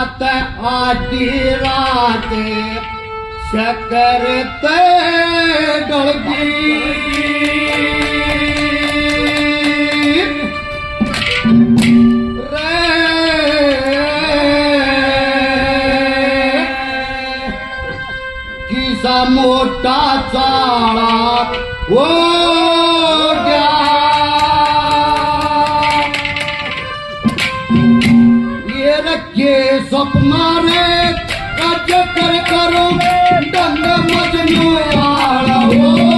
रात आधी रात शकर ते डलगी किसा मोठा चाळा हो गया ये रखे सपना रे चक्कर करो डंग मजनू आला हो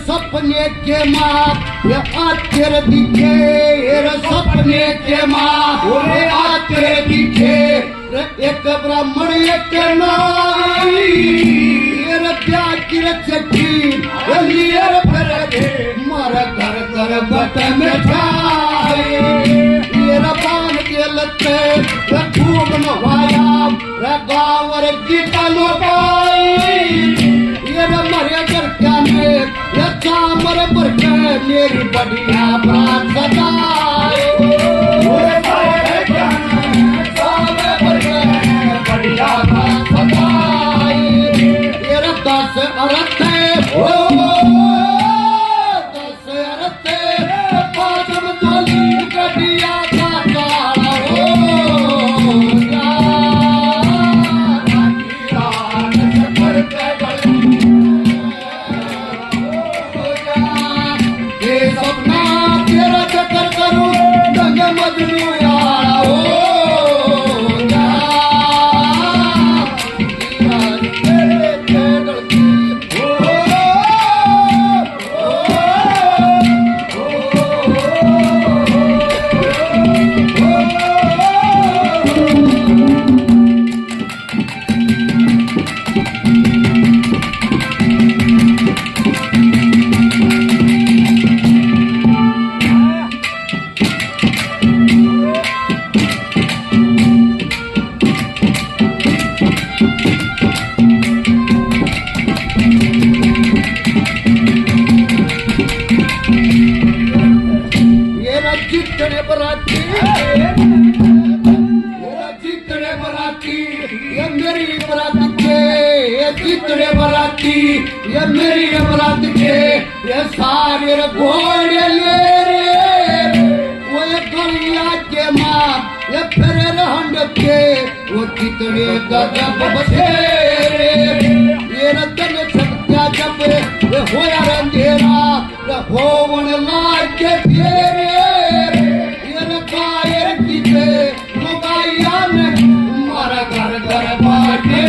सपने के माँ ये आते दिखे सपने के माँ ये आते दिखे एक ब्राह्मण एक नारी ये प्यार की रचकी लिए फिर मारा घर घर बट में जाए ये पान के लते खूब नवाया गाँव गीता लोगाई ये मरे कर क्या ने ये चामर पर के मेरी बढ़िया बात सजाए ओए मरे क्या ने चामर पर के बढ़िया बात सजाए ये दस अरथ ओ दस अरथ पादम तोली बढ़िया ये मेरी अमरात के ये सारे घोड़े ले रे वो ये गलिया के माँ ये फिर हंड के वो कितने गजब बसेरे ये रतन सत्या जब ये होया रंधेरा ये होवन लाग के फेरे ये रकायर किते लुगाइया ने मारा घर घर बाटे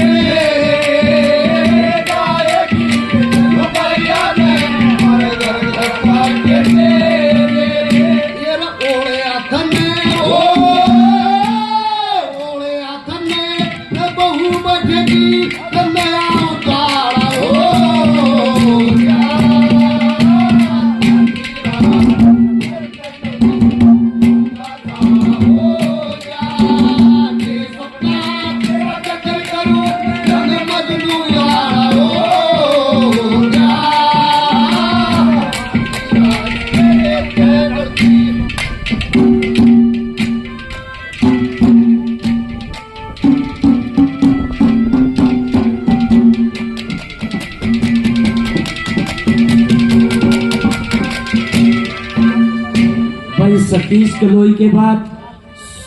सतीश कलोई के बाद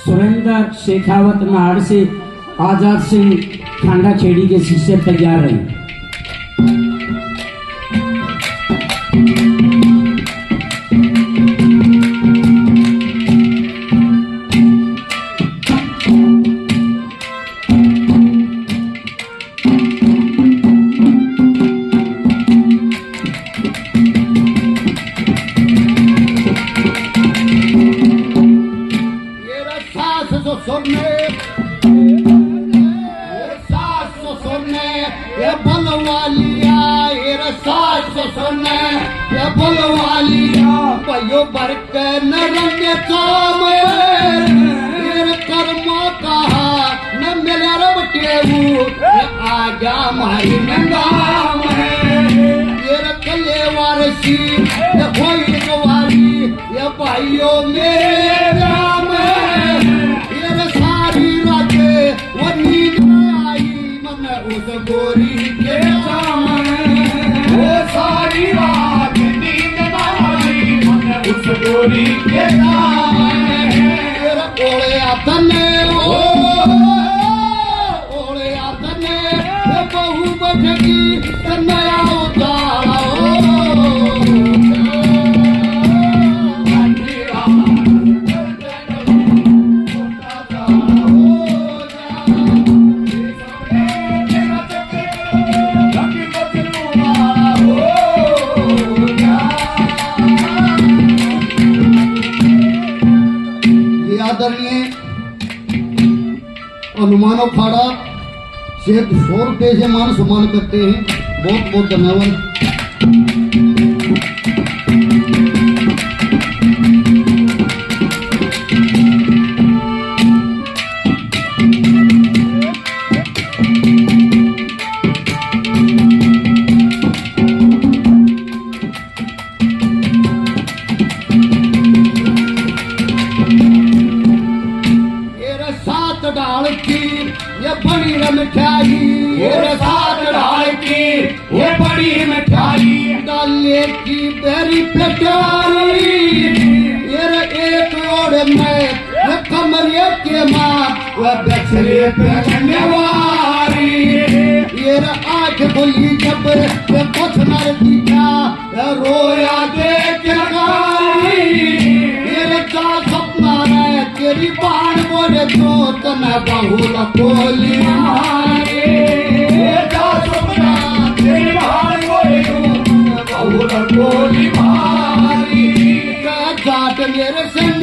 सुरेंद्र शेखावत नाड़ से आजाद सिंह खांडा खेड़ी के शिष्य तैयार रहे। सुन ये बुलवालिया भयो बरक न रंग चाम ये कर्मा कहा न मिले रब टेऊ आजा मारी नंगाम ये कले वारसी ये भोई गवारी ये भाइयों मेरे राम ये सारी राते वो नींद आई मन उस गोरी के सामने वो सारी रात नींद आई मन उस गोरी के सामने ओले आतने ओले आतने बहु बजगी नया उतारा आदरणीय हनुमान अखाड़ा सिर्फ 100 रुपये से मान सम्मान करते हैं। बहुत बहुत धन्यवाद। डाल की ये बड़ी मिठाई ये सात डाल की ये बड़ी मिठाई डाले की बेरी पेटारी ये एक और मैं ये कमरे के माँ वो बछड़े पे वारी ये आँख बोली जब ये कुछ न दिखा रोया देख ये का सपना है तेरी बाण बोले तो तना बहुल कोली मारे का सपना तेरी बाण बोले तो बहुल कोली मारी का जाट मेरे संग